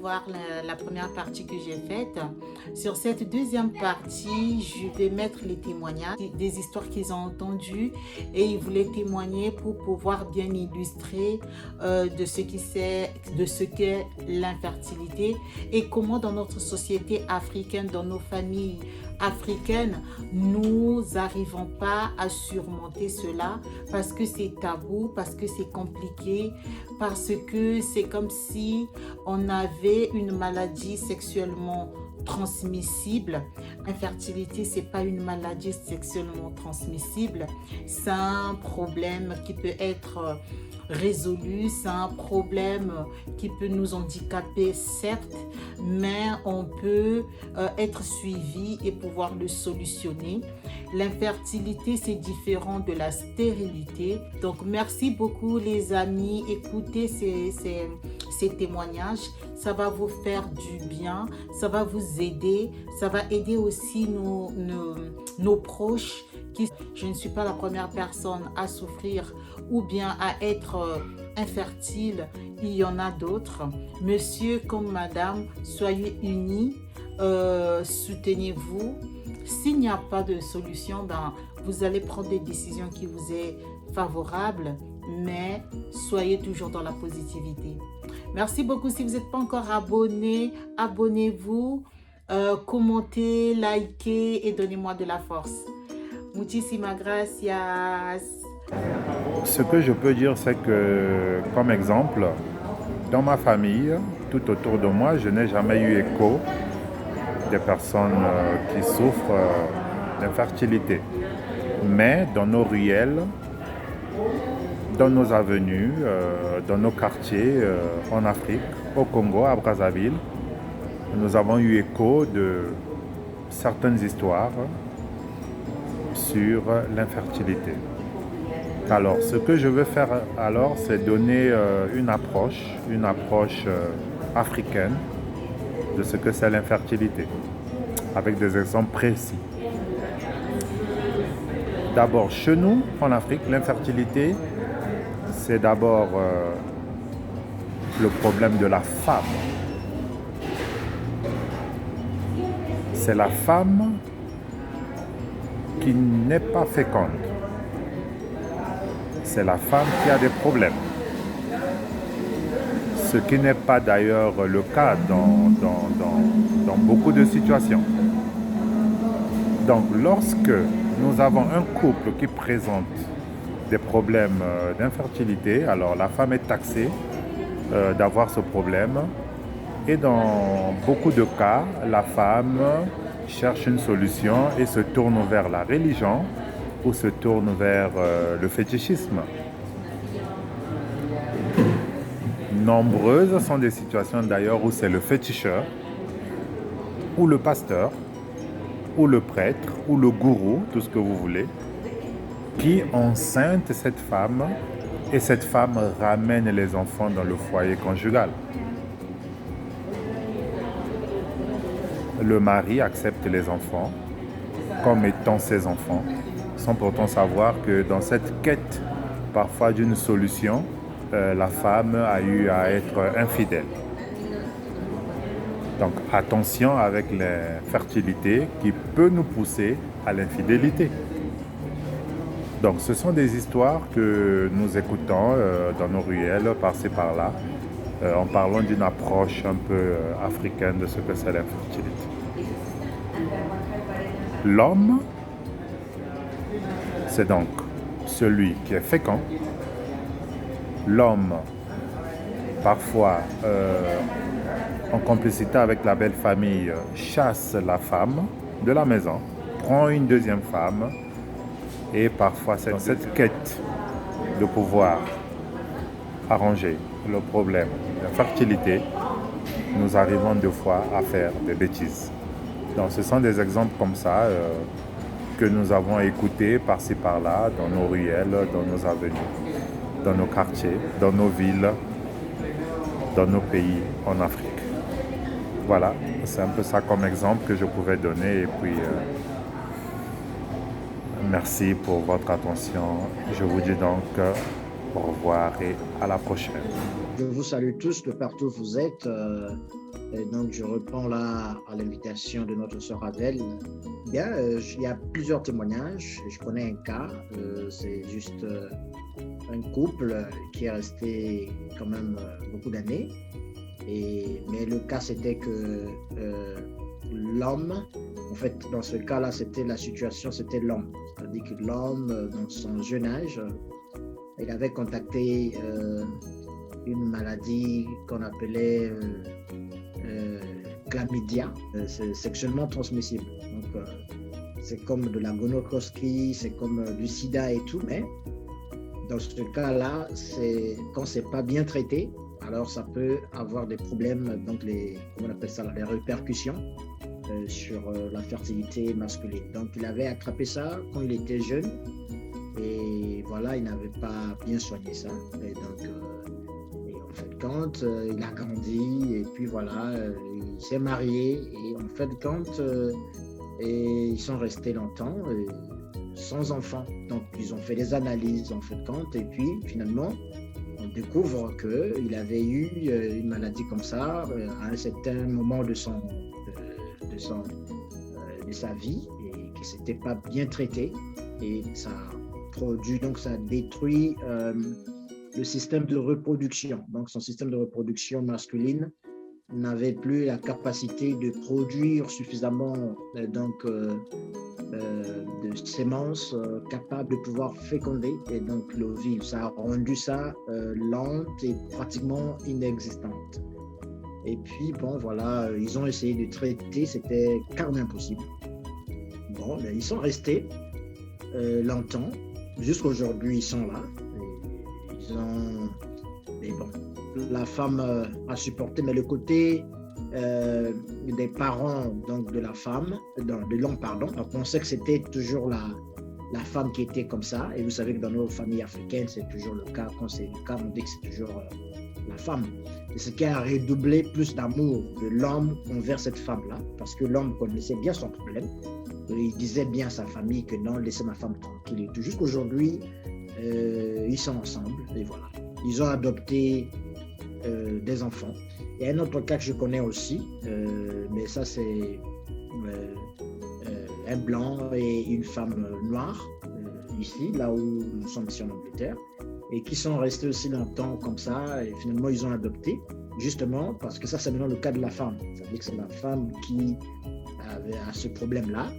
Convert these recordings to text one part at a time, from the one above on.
voir la première partie que j'ai faite. Sur cette deuxième partie, je vais mettre les témoignages, des histoires qu'ils ont entendues et ils voulaient témoigner pour pouvoir bien illustrer de ce qu'est l'infertilité et comment dans notre société africaine, dans nos familles africaines, nous n'arrivons pas à surmonter cela parce que c'est tabou, parce que c'est compliqué, parce que c'est comme si on avait une maladie sexuellement transmissible. L'infertilité, c'est pas une maladie sexuellement transmissible, c'est un problème qui peut être résolu, c'est un problème qui peut nous handicaper certes, mais on peut être suivi et pouvoir le solutionner. L'infertilité, c'est différent de la stérilité. Donc, merci beaucoup les amis. Écoutez ces témoignages. Ça va vous faire du bien. Ça va vous aider. Ça va aider aussi nos proches. Je ne suis pas la première personne à souffrir ou bien à être infertile. Il y en a d'autres. Monsieur comme madame, soyez unis. Soutenez-vous. S'il n'y a pas de solution, vous allez prendre des décisions qui vous est favorables, mais soyez toujours dans la positivité. Merci beaucoup. Si vous n'êtes pas encore abonné, abonnez-vous, commentez, likez et donnez-moi de la force. Muchísimas gracias. Ce que je peux dire, c'est que, comme exemple, dans ma famille, tout autour de moi, je n'ai jamais eu écho des personnes qui souffrent d'infertilité. Mais dans nos ruelles, dans nos avenues, dans nos quartiers en Afrique, au Congo, à Brazzaville, nous avons eu écho de certaines histoires sur l'infertilité. Alors, ce que je veux faire alors, c'est donner une approche africaine de ce que c'est l'infertilité, avec des exemples précis. D'abord, chez nous, en Afrique, l'infertilité, c'est d'abord le problème de la femme. C'est la femme qui n'est pas féconde. C'est la femme qui a des problèmes. Ce qui n'est pas d'ailleurs le cas dans beaucoup de situations. Donc, lorsque nous avons un couple qui présente des problèmes d'infertilité, alors la femme est taxée d'avoir ce problème. Et dans beaucoup de cas, la femme cherche une solution et se tourne vers la religion ou se tourne vers le fétichisme. Nombreuses sont des situations d'ailleurs où c'est le féticheur, ou le pasteur, ou le prêtre, ou le gourou, tout ce que vous voulez, qui enceinte cette femme et cette femme ramène les enfants dans le foyer conjugal. Le mari accepte les enfants comme étant ses enfants, sans pourtant savoir que dans cette quête parfois d'une solution, la femme a eu à être infidèle. Donc attention avec l'infertilité qui peut nous pousser à l'infidélité. Donc ce sont des histoires que nous écoutons dans nos ruelles, par-ci par-là, en parlant d'une approche un peu africaine de ce que c'est l'infertilité. L'homme, c'est donc celui qui est fécond. L'homme, parfois, en complicité avec la belle famille, chasse la femme de la maison, prend une deuxième femme, et parfois c'est dans cette quête de pouvoir arranger le problème de la fertilité, nous arrivons deux fois à faire des bêtises. Donc ce sont des exemples comme ça que nous avons écoutés par-ci par-là, dans nos ruelles, dans nos avenues, dans nos quartiers, dans nos villes, dans nos pays en Afrique. Voilà, c'est un peu ça comme exemple que je pouvais donner. Et puis, merci pour votre attention. Je vous dis donc Au revoir et à la prochaine. Je vous salue tous de partout où vous êtes. Et donc, je reprends là à l'invitation de notre sœur Adèle. Bien, il y a plusieurs témoignages. Je connais un cas. C'est juste un couple qui est resté quand même beaucoup d'années. Mais le cas, c'était que l'homme, en fait, dans ce cas-là, c'était la situation, c'était l'homme. C'est-à-dire que l'homme, dans son jeune âge, il avait contacté une maladie qu'on appelait chlamydia, c'est sexuellement transmissible. Donc, c'est comme de la gonorrhée, c'est comme du sida et tout, mais dans ce cas-là, quand c'est pas bien traité, alors ça peut avoir des problèmes, donc comment on appelle ça, les répercussions sur la fertilité masculine. Donc, il avait attrapé ça quand il était jeune et voilà, il n'avait pas bien soigné ça. Et donc, en fait, quand il a grandi et puis voilà, il s'est marié et en fait, quand ils sont restés longtemps sans enfants. Donc, ils ont fait des analyses en fait compte et puis finalement, on découvre qu'il avait eu une maladie comme ça à un certain moment de sa vie et que c'était pas bien traité et ça produit, donc ça détruit le système de reproduction. Donc, son système de reproduction masculine n'avait plus la capacité de produire suffisamment de sémences capables de pouvoir féconder et donc l'ovule. Ça a rendu ça lente et pratiquement inexistante. Et puis, bon, voilà, ils ont essayé de traiter, c'était carrément impossible. Bon, mais ils sont restés longtemps. Jusqu'aujourd'hui, ils sont là. Mais bon, la femme a supporté, mais le côté des parents donc de la femme, de l'homme, pardon, on pensait que c'était toujours la femme qui était comme ça. Et vous savez que dans nos familles africaines, c'est toujours le cas. Quand c'est le cas, on dit que c'est toujours la femme. Et ce qui a redoublé plus d'amour de l'homme envers cette femme-là, parce que l'homme connaissait bien son problème. Il disait bien à sa famille que non, laissez ma femme tranquille et tout. Jusqu'aujourd'hui, ils sont ensemble et voilà. Ils ont adopté des enfants. Il y a un autre cas que je connais aussi, mais ça c'est un blanc et une femme noire, ici, là où nous sommes ici en Angleterre, et qui sont restés aussi longtemps comme ça, et finalement ils ont adopté, justement parce que ça c'est maintenant le cas de la femme. Ça veut dire que c'est la femme qui avait ce problème-là,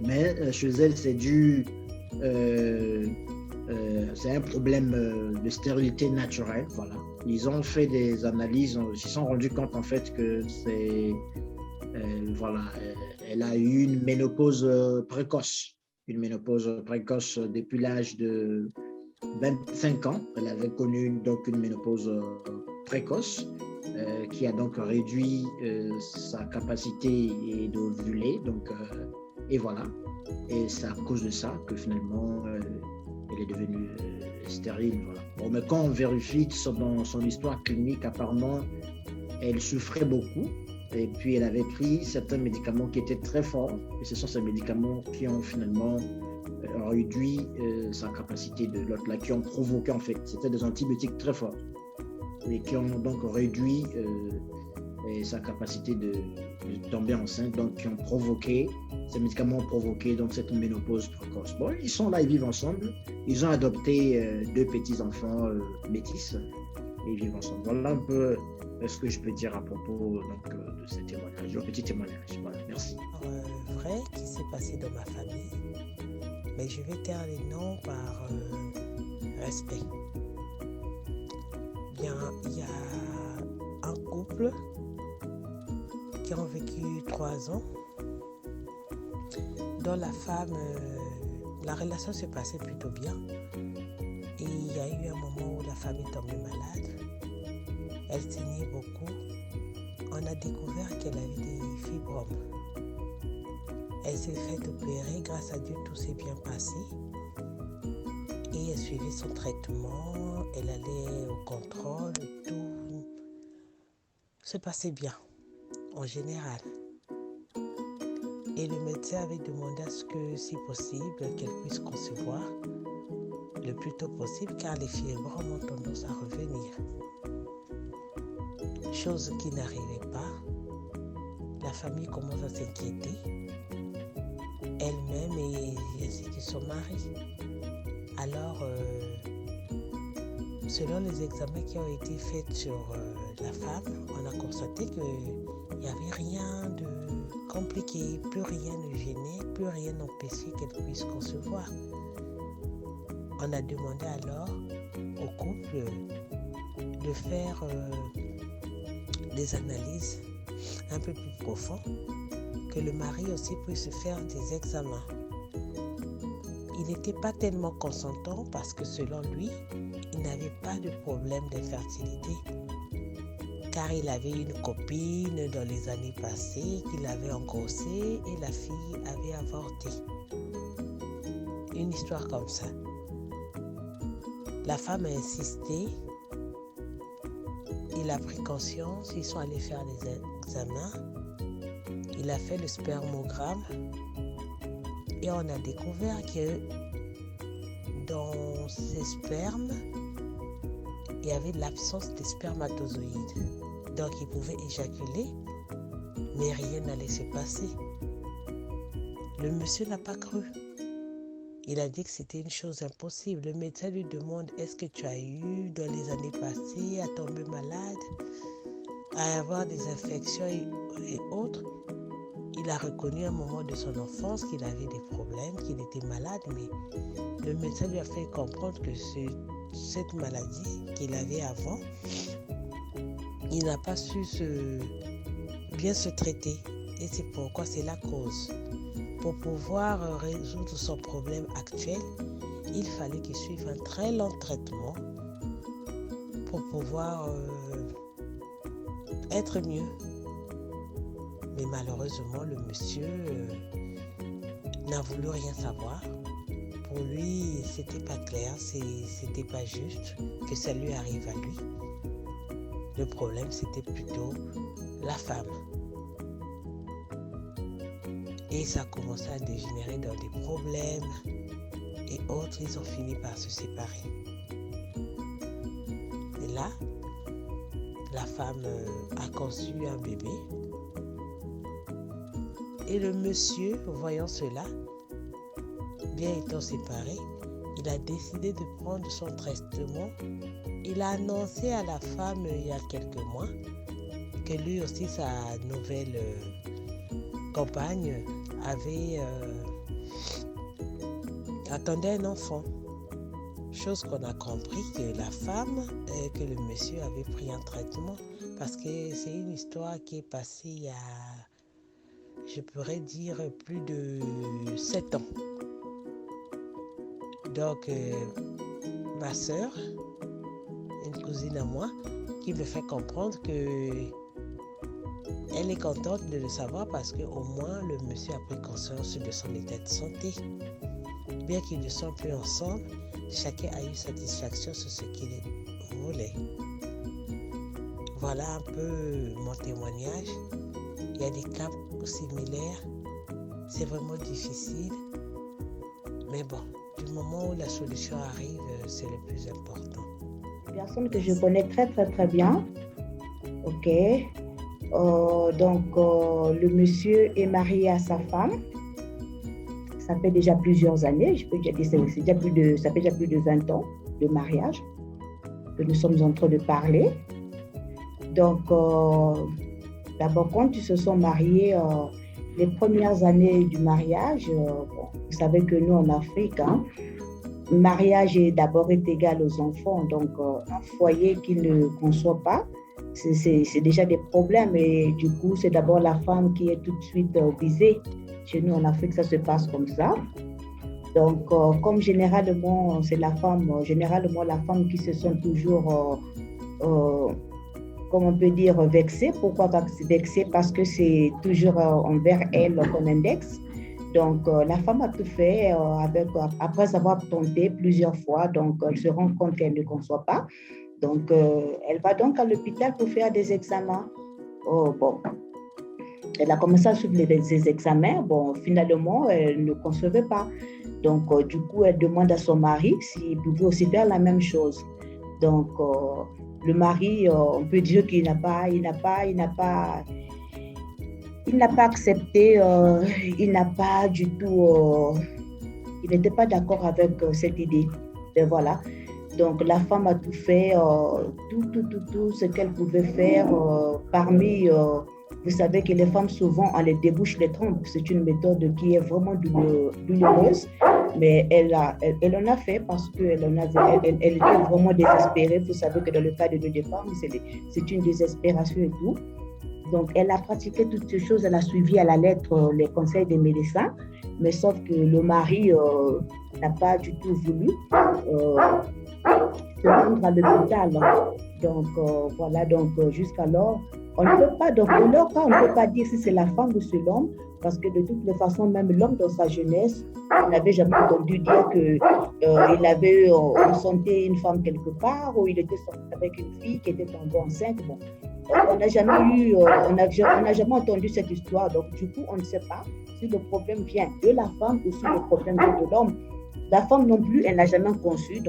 mais chez elle c'est dû... c'est un problème de stérilité naturelle, voilà. Ils ont fait des analyses, ils se sont rendus compte en fait que voilà, elle a eu une ménopause précoce. Une ménopause précoce depuis l'âge de 25 ans. Elle avait connu donc une ménopause précoce qui a donc réduit sa capacité d'ovuler. Donc, et voilà. Et c'est à cause de ça que finalement elle est devenue stérile. Voilà. Bon, mais quand on vérifie dans son histoire clinique, apparemment, elle souffrait beaucoup. Et puis, elle avait pris certains médicaments qui étaient très forts. Et ce sont ces médicaments qui ont finalement réduit sa capacité de l'autre, là, qui ont provoqué, en fait, c'était des antibiotiques très forts. Et qui ont donc réduit sa capacité de tomber enceinte, donc qui ont provoqué, ces médicaments ont provoqué donc cette ménopause précoce. Bon, ils sont là, ils vivent ensemble. Ils ont adopté 2 petits-enfants métis et ils vivent ensemble. Voilà un peu ce que je peux dire à propos donc, de ce témoignage, le petit témoignage. Voilà, merci. Vrai qui s'est passé dans ma famille, mais je vais taire les noms par respect. Bien, il y a un couple qui ont vécu 3 ans, dont la femme, la relation se passait plutôt bien. Et il y a eu un moment où la femme est tombée malade. Elle saignait beaucoup. On a découvert qu'elle avait des fibromes. Elle s'est fait opérer. Grâce à Dieu, tout s'est bien passé. Et elle suivait son traitement. Elle allait au contrôle. Tout se passait bien, en général. Et le médecin avait demandé à ce que, si possible, qu'elle puisse concevoir. le plus tôt possible car les fièvres ont tendance à revenir. Chose qui n'arrivait pas, la famille commence à s'inquiéter, elle-même et ainsi que son mari. Alors, selon les examens qui ont été faits sur la femme, on a constaté qu'il n'y avait rien de compliqué, plus rien ne gênait, plus rien n'empêchait qu'elle puisse concevoir. On a demandé alors au couple de faire des analyses un peu plus profondes, que le mari aussi puisse faire des examens. Il n'était pas tellement consentant parce que selon lui, il n'avait pas de problème d'infertilité, car il avait une copine dans les années passées qu'il avait engrossée et la fille avait avorté. Une histoire comme ça. La femme a insisté, il a pris conscience, ils sont allés faire les examens, il a fait le spermogramme et on a découvert que dans ces spermes, il y avait l'absence de spermatozoïdes. Donc il pouvait éjaculer, mais rien n'allait se passer. Le monsieur n'a pas cru. Il a dit que c'était une chose impossible. Le médecin lui demande: est-ce que tu as eu dans les années passées à tomber malade, à avoir des infections et autres? Il a reconnu à un moment de son enfance qu'il avait des problèmes, qu'il était malade, mais le médecin lui a fait comprendre que cette maladie qu'il avait avant, il n'a pas su bien se traiter. Et c'est pourquoi c'est la cause. Pour pouvoir résoudre son problème actuel, il fallait qu'il suive un très long traitement pour pouvoir être mieux. Mais malheureusement, le monsieur n'a voulu rien savoir. Pour lui, c'était pas clair, c'était pas juste que ça lui arrive à lui. Le problème, c'était plutôt la femme. Et ça a commencé à dégénérer dans des problèmes et autres, ils ont fini par se séparer. Et là, la femme a conçu un bébé. Et le monsieur, voyant cela, bien étant séparé, il a décidé de prendre son traitement. Il a annoncé à la femme il y a quelques mois que lui aussi, sa nouvelle compagne attendait un enfant. Chose qu'on a compris que la femme, que le monsieur avait pris un traitement, parce que c'est une histoire qui est passée il y a, je pourrais dire, plus de 7 ans. Donc, ma soeur, une cousine à moi, qui me fait comprendre que elle est contente de le savoir parce qu'au moins le monsieur a pris conscience de son état de santé. Bien qu'ils ne soient plus ensemble, chacun a eu satisfaction sur ce qu'il voulait. Voilà un peu mon témoignage. Il y a des cas similaires. C'est vraiment difficile. Mais bon, du moment où la solution arrive, c'est le plus important. Une personne que je connais très très très bien. Ok. Le monsieur est marié à sa femme. Ça fait déjà plusieurs années. Je peux dire que ça fait déjà plus de 20 ans de mariage que nous sommes en train de parler. Donc, d'abord, quand ils se sont mariés, les premières années du mariage, vous savez que nous en Afrique, le mariage d'abord est égal aux enfants. Donc, un foyer qui ne conçoit pas, c'est déjà des problèmes. Et du coup, c'est d'abord la femme qui est tout de suite visée. Chez nous en Afrique, ça se passe comme ça. Donc, comme généralement, c'est la femme qui se sent toujours, comme on peut dire, vexée. Pourquoi vexée? Parce que c'est toujours envers elle qu'on indexe. Donc, la femme a tout fait après avoir tenté plusieurs fois. Donc, elle se rend compte qu'elle ne conçoit pas. Donc, elle va donc à l'hôpital pour faire des examens. Elle a commencé à suivre les examens. Bon, finalement, elle ne concevait pas. Donc, du coup, elle demande à son mari s'il pouvait aussi faire la même chose. Donc, le mari, on peut dire qu'il n'a pas accepté, il n'a pas du tout, il n'était pas d'accord avec cette idée. Et voilà. Donc, la femme a tout fait, tout ce qu'elle pouvait faire. Parmi, vous savez que les femmes, souvent, on les débouche les trompes. C'est une méthode qui est vraiment douloureuse. Mais elle en a fait parce qu'elle était vraiment désespérée. Vous savez que dans le cas de deux femmes, c'est une désespération et tout. Donc, elle a pratiqué toutes ces choses. Elle a suivi à la lettre les conseils des médecins. Mais sauf que le mari n'a pas du tout voulu se rendre à l'hôpital. Donc, voilà. Donc, jusqu'alors, on ne peut pas, donc, dans leur cas, on ne peut pas dire si c'est la femme ou c'est l'homme. Parce que de toutes les façons, même l'homme dans sa jeunesse, on n'avait jamais entendu dire qu'il avait ressenti une femme quelque part ou il était sorti avec une fille qui était tombée enceinte. Bon, on n'a jamais entendu cette histoire. Donc, du coup, on ne sait pas si le problème vient de la femme ou si le problème vient de l'homme. La femme non plus, elle n'a jamais conçu.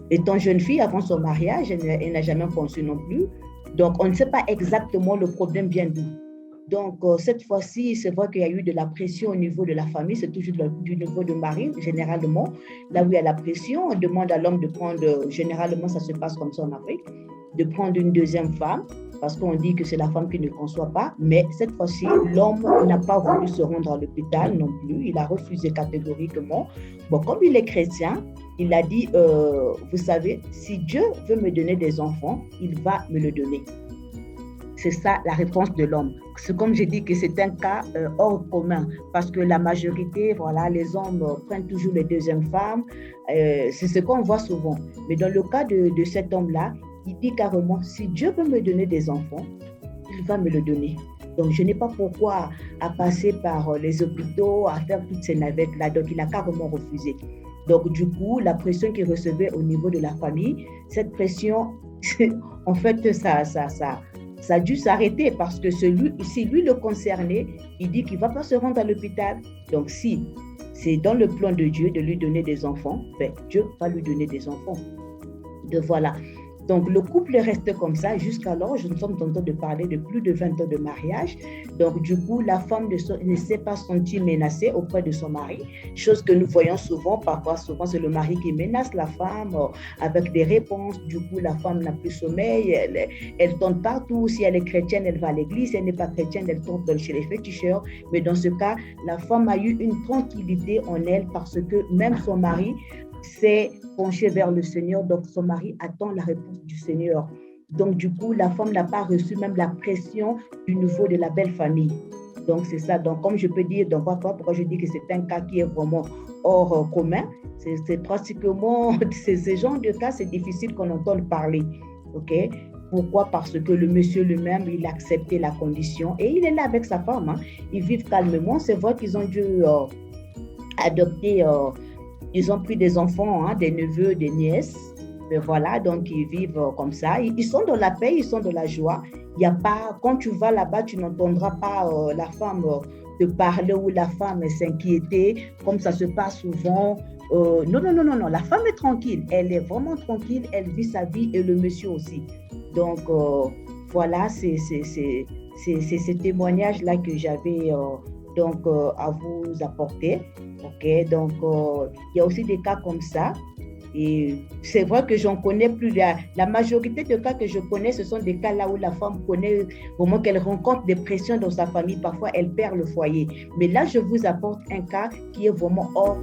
Étant jeune fille, avant son mariage, elle n'a jamais conçu non plus. Donc, on ne sait pas exactement le problème vient d'où. Donc, cette fois-ci, c'est vrai qu'il y a eu de la pression au niveau de la famille, c'est toujours du niveau de mari, généralement. Là où il y a la pression, on demande à l'homme de prendre, généralement ça se passe comme ça en Afrique, de prendre une deuxième femme, parce qu'on dit que c'est la femme qui ne conçoit pas. Mais cette fois-ci, l'homme n'a pas voulu se rendre à l'hôpital non plus, il a refusé catégoriquement. Bon, comme il est chrétien, il a dit, vous savez, si Dieu veut me donner des enfants, il va me le donner. C'est ça la réponse de l'homme. C'est comme j'ai dit que c'est un cas hors commun parce que la majorité, voilà, les hommes prennent toujours les deuxièmes femmes. C'est ce qu'on voit souvent. Mais dans le cas de cet homme-là, il dit carrément, si Dieu veut me donner des enfants, il va me le donner. Donc, je n'ai pas pourquoi à passer par les hôpitaux, à faire toutes ces navettes-là. Donc, il a carrément refusé. Donc, du coup, la pression qu'il recevait au niveau de la famille, cette pression, en fait, ça a dû s'arrêter parce que si lui le concernait, il dit qu'il ne va pas se rendre à l'hôpital. Donc, si c'est dans le plan de Dieu de lui donner des enfants, ben, Dieu va lui donner des enfants. Voilà. Donc, le couple reste comme ça jusqu'alors. Nous sommes en train de parler de plus de 20 ans de mariage. Donc, du coup, la femme ne s'est pas sentie menacée auprès de son mari, chose que nous voyons souvent. Parfois, souvent, c'est le mari qui menace la femme avec des réponses. Du coup, la femme n'a plus sommeil. Elle tourne partout. Si elle est chrétienne, elle va à l'église. Si elle n'est pas chrétienne, elle tourne chez les féticheurs. Mais dans ce cas, la femme a eu une tranquillité en elle parce que même son mari s'est penché vers le Seigneur, donc son mari attend la réponse du Seigneur. Donc du coup, la femme n'a pas reçu même la pression du niveau de la belle famille. Donc c'est ça. Donc comme je peux dire, donc pourquoi je dis que c'est un cas qui est vraiment hors commun, c'est pratiquement, ce genre de cas, c'est difficile qu'on entende parler. Ok? Pourquoi? Parce que le monsieur lui-même, il a accepté la condition et il est là avec sa femme. Hein. Ils vivent calmement. C'est vrai qu'ils ont dû adopter... Ils ont pris des enfants, hein, des neveux, des nièces. Mais voilà, donc ils vivent comme ça. Ils sont dans la paix, ils sont dans la joie. Il y a pas, quand tu vas là-bas, tu n'entendras pas la femme te parler ou la femme s'inquiéter, comme ça se passe souvent. Non. La femme est tranquille. Elle est vraiment tranquille. Elle vit sa vie et le monsieur aussi. Donc, voilà, c'est ce témoignage-là que j'avais à vous apporter. Ok, donc il y a aussi des cas comme ça. Et c'est vrai que j'en connais plus. La majorité des cas que je connais, ce sont des cas là où la femme connaît vraiment qu'elle rencontre des pressions dans sa famille. Parfois, elle perd le foyer. Mais là, je vous apporte un cas qui est vraiment hors